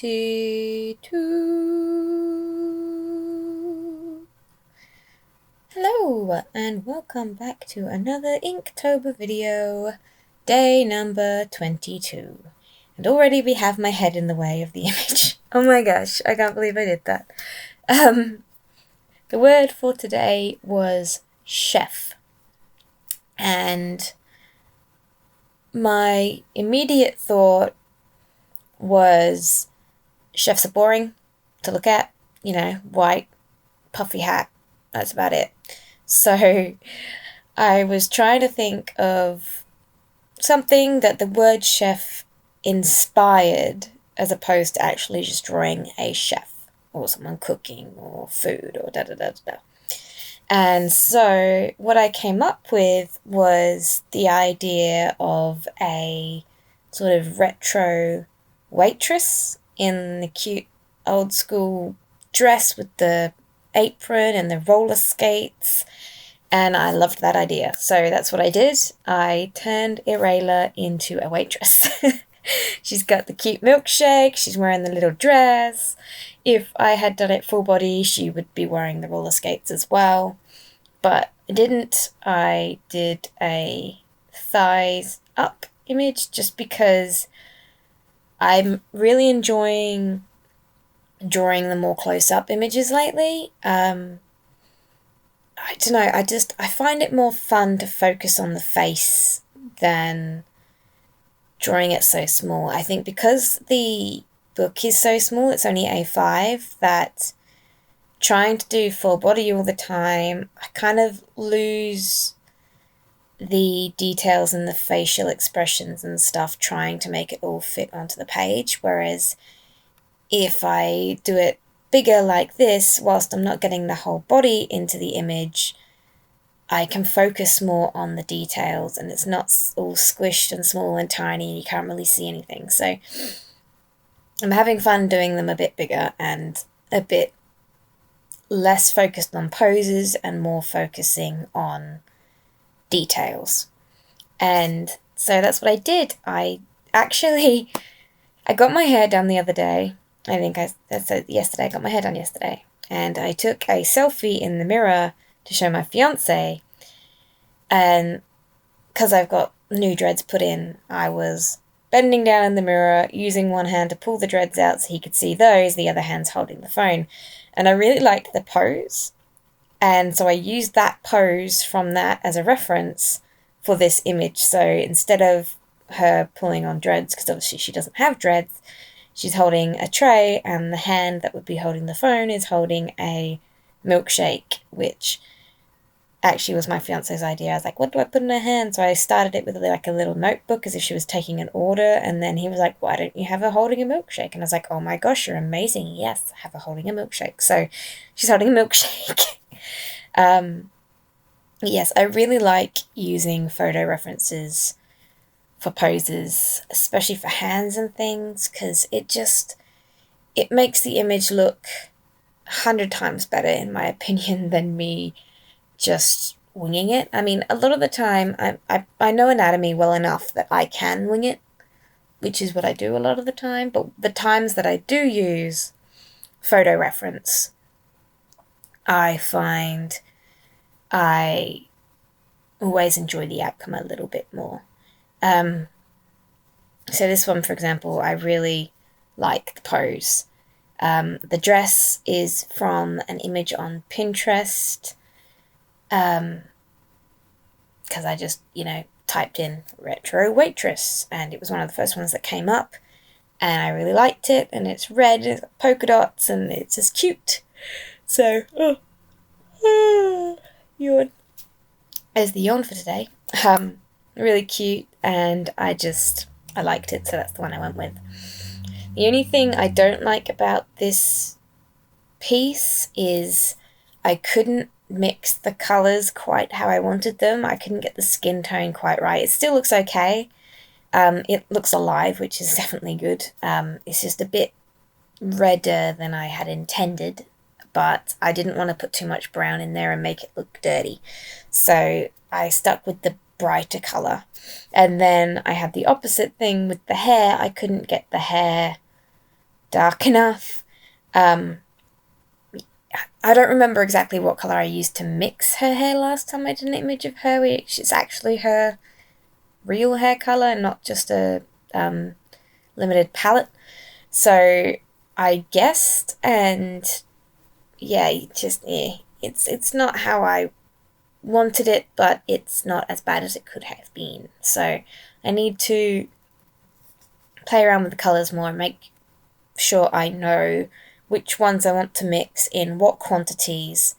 22. Hello and welcome back to another Inktober video, day number 22. And already we have my head in the way of the image. Oh my gosh, I can't believe I did that. The word for today was chef. And my immediate thought was chefs are boring to look at, white, puffy hat, that's about it. So I was trying to think of something that the word chef inspired as opposed to actually just drawing a chef or someone cooking or food or da-da-da-da-da. And so what I came up with was the idea of a sort of retro waitress in the cute old school dress with the apron and the roller skates, and I loved that idea. So that's what I did. I turned Irayla into a waitress. She's got the cute milkshake, she's wearing the little dress. If I had done it full body, she would be wearing the roller skates as well. But I didn't. I did a thighs up image just because I'm really enjoying drawing the more close-up images lately. I don't know, I find it more fun to focus on the face than drawing it so small. I think because the book is so small, it's only A5, that trying to do full body all the time, I kind of lose the details and the facial expressions and stuff trying to make it all fit onto the page. Whereas if I do it bigger like this, whilst I'm not getting the whole body into the image, I can focus more on the details and it's not all squished and small and tiny and you can't really see anything. So I'm having fun doing them a bit bigger and a bit less focused on poses and more focusing on details. And so that's what I did. I got my hair done the other day. I think I said yesterday. I got my hair done yesterday. And I took a selfie in the mirror to show my fiance. And because I've got new dreads put in, I was bending down in the mirror, using one hand to pull the dreads out so he could see those, the other hand's holding the phone. And I really liked the pose. And so I used that pose from that as a reference for this image. So instead of her pulling on dreads, because obviously she doesn't have dreads, she's holding a tray and the hand that would be holding the phone is holding a milkshake, which actually was my fiance's idea. I was like, what do I put in her hand? So I started it with like a little notebook as if she was taking an order. And then he was like, why don't you have her holding a milkshake? And I was like, oh my gosh, you're amazing. Yes, have her holding a milkshake. So she's holding a milkshake. Yes, I really like using photo references for poses, especially for hands and things, because it makes the image look 100 times better, in my opinion, than me just winging it. I mean, a lot of the time, I know anatomy well enough that I can wing it, which is what I do a lot of the time, but the times that I do use photo reference, I find I always enjoy the outcome a little bit more. So this one, for example, I really like the pose. The dress is from an image on Pinterest, because I just, typed in retro waitress and it was one of the first ones that came up and I really liked it, and it's red and it's got polka dots and it's just cute. So, yawn. There's the yawn for today. Really cute, and I liked it, so that's the one I went with. The only thing I don't like about this piece is I couldn't mix the colours quite how I wanted them. I couldn't get the skin tone quite right. It still looks okay. It looks alive, which is definitely good. It's just a bit redder than I had intended, but I didn't want to put too much brown in there and make it look dirty. So I stuck with the brighter colour. And then I had the opposite thing with the hair. I couldn't get the hair dark enough. I don't remember exactly what colour I used to mix her hair last time I did an image of her, which is actually her real hair colour, not just a limited palette. So I guessed, and yeah, it's not how I wanted it, but it's not as bad as it could have been. So I need to play around with the colours more and make sure I know which ones I want to mix in what quantities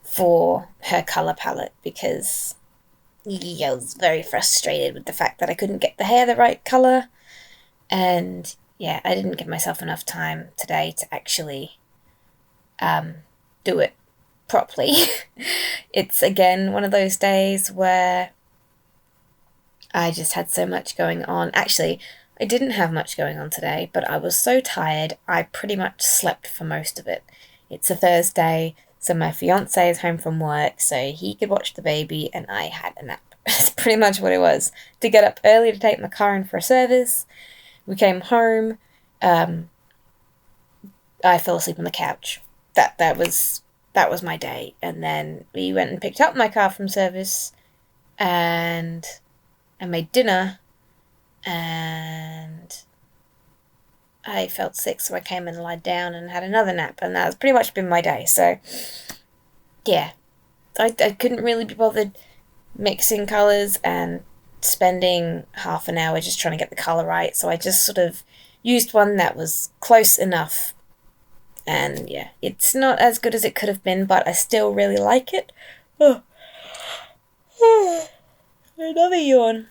for her colour palette, because I was very frustrated with the fact that I couldn't get the hair the right colour, and yeah, I didn't give myself enough time today to actually do it properly. It's again one of those days where I just had so much going on. Actually, I didn't have much going on today, but I was so tired, I pretty much slept for most of it. It's a Thursday, so my fiance is home from work, so he could watch the baby, and I had a nap. That's pretty much what it was. To get up early to take my car in for a service. We came home. I fell asleep on the couch. That was my day. And then we went and picked up my car from service, and I made dinner, and I felt sick, so I came and lied down and had another nap, and that's pretty much been my day. So yeah, I couldn't really be bothered mixing colours and spending half an hour just trying to get the colour right, so I just sort of used one that was close enough. And yeah, it's not as good as it could have been, but I still really like it. Oh. Another yawn.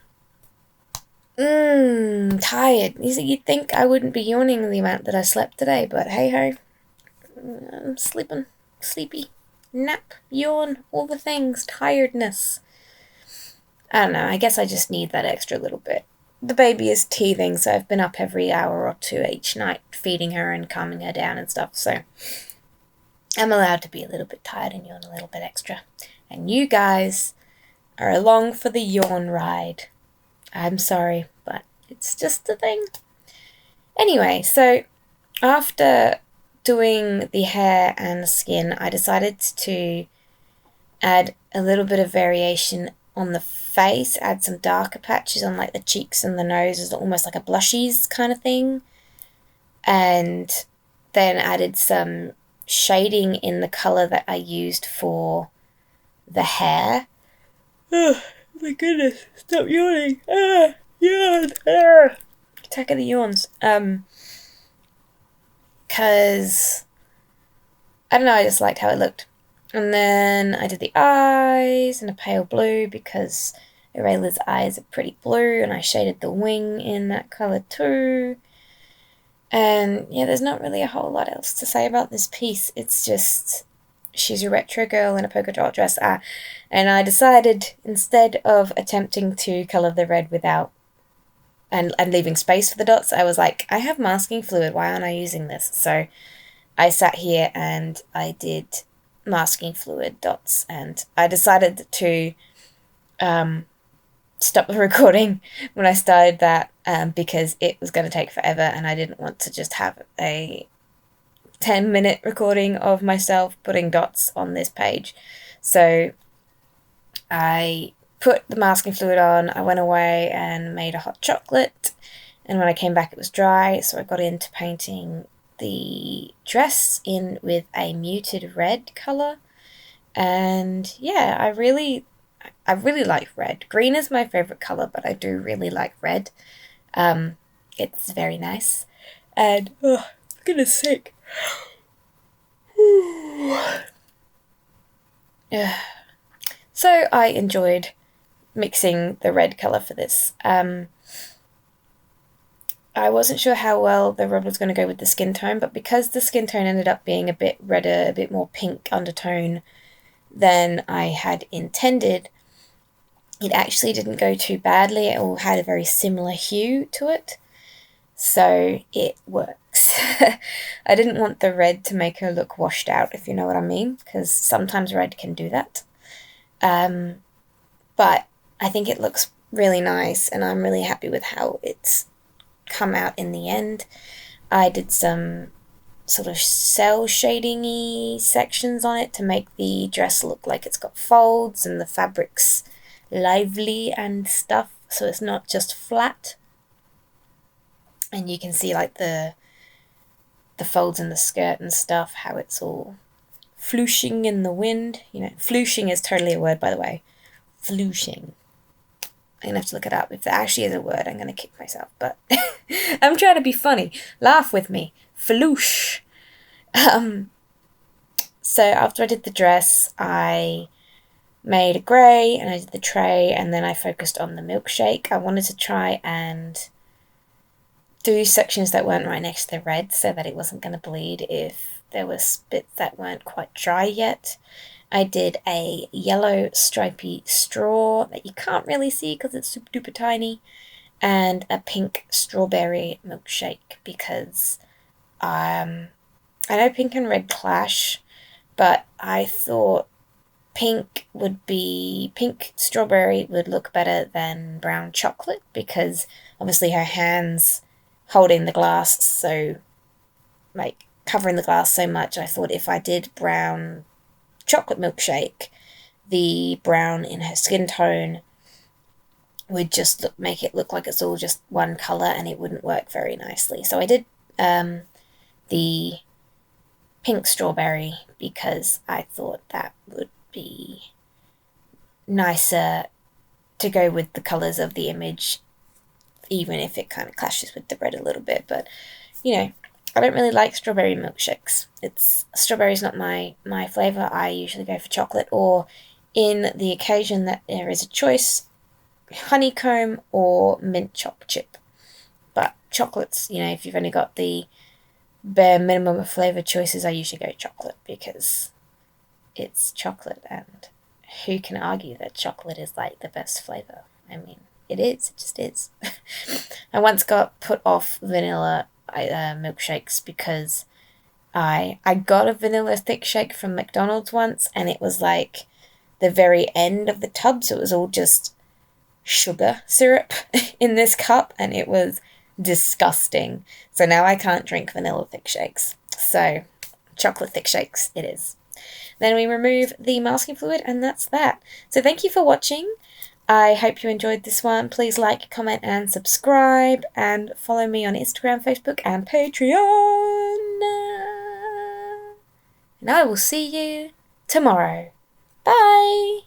Tired. You'd think I wouldn't be yawning the amount that I slept today, but hey ho. I'm sleeping. Sleepy. Nap. Yawn. All the things. Tiredness. I don't know, I guess I just need that extra little bit. The baby is teething, so I've been up every hour or two each night feeding her and calming her down and stuff, so I'm allowed to be a little bit tired and yawn a little bit extra. And you guys are along for the yawn ride. I'm sorry, but it's just a thing. Anyway, so after doing the hair and the skin, I decided to add a little bit of variation on the face, add some darker patches on like the cheeks and the nose, as almost like a blushies kind of thing, and then added some shading in the colour that I used for the hair. Oh my goodness, stop yawning. Yawn. Attack of the yawns. Because I don't know, I just liked how it looked. And then I did the eyes in a pale blue because Aurelia's eyes are pretty blue, and I shaded the wing in that colour too. And yeah, there's not really a whole lot else to say about this piece. It's just she's a retro girl in a polka dot dress. And I decided, instead of attempting to colour the red without and leaving space for the dots, I was like, I have masking fluid, why aren't I using this? So I sat here and I did masking fluid dots, and I decided to stop the recording when I started that because it was going to take forever, and I didn't want to just have a 10-minute recording of myself putting dots on this page. So I put the masking fluid on, I went away and made a hot chocolate, and when I came back it was dry, so I got into painting the dress in with a muted red colour. And yeah, I really like red. Green is my favourite colour, but I do really like red. It's very nice. And I'm getting sick. So I enjoyed mixing the red colour for this. I wasn't sure how well the red was going to go with the skin tone, but because the skin tone ended up being a bit redder, a bit more pink undertone than I had intended, it actually didn't go too badly. It all had a very similar hue to it, so it works. I didn't want the red to make her look washed out, if you know what I mean, because sometimes red can do that. But I think it looks really nice, and I'm really happy with how it's come out in the end. I did some sort of cell shading-y sections on it to make the dress look like it's got folds and the fabric's lively and stuff, so it's not just flat. And you can see like the folds in the skirt and stuff, how it's all flooshing in the wind. You know, flooshing is totally a word, by the way. Flooshing. I'm gonna have to look it up. If that actually is a word, I'm gonna kick myself. But I'm trying to be funny. Laugh with me. Floosh. So after I did the dress, I made a grey and I did the tray, and then I focused on the milkshake. I wanted to try and do sections that weren't right next to the red so that it wasn't going to bleed if there was bits that weren't quite dry yet. I did a yellow stripy straw that you can't really see because it's super duper tiny, and a pink strawberry milkshake because I know pink and red clash, but I thought pink strawberry would look better than brown chocolate because obviously her hands holding the glass, so like covering the glass so much, I thought if I did brown chocolate milkshake, the brown in her skin tone would just make it look like it's all just one colour and it wouldn't work very nicely. So I did the pink strawberry because I thought that would be nicer to go with the colours of the image, even if it kind of clashes with the red a little bit. But, you know, I don't really like strawberry milkshakes. Strawberry's not my flavour. I usually go for chocolate, or in the occasion that there is a choice, honeycomb or mint choc chip. But chocolates, you know, if you've only got the bare minimum of flavour choices, I usually go chocolate because it's chocolate, and who can argue that chocolate is like the best flavour? I mean, it just is. I once got put off vanilla milkshakes because I got a vanilla thick shake from McDonald's once, and it was like the very end of the tub, so it was all just sugar syrup in this cup, and it was disgusting. So now I can't drink vanilla thick shakes. So chocolate thick shakes it is. Then we remove the masking fluid, and that's that. So thank you for watching. I hope you enjoyed this one. Please like, comment, and subscribe, and follow me on Instagram, Facebook, and Patreon. And I will see you tomorrow. Bye!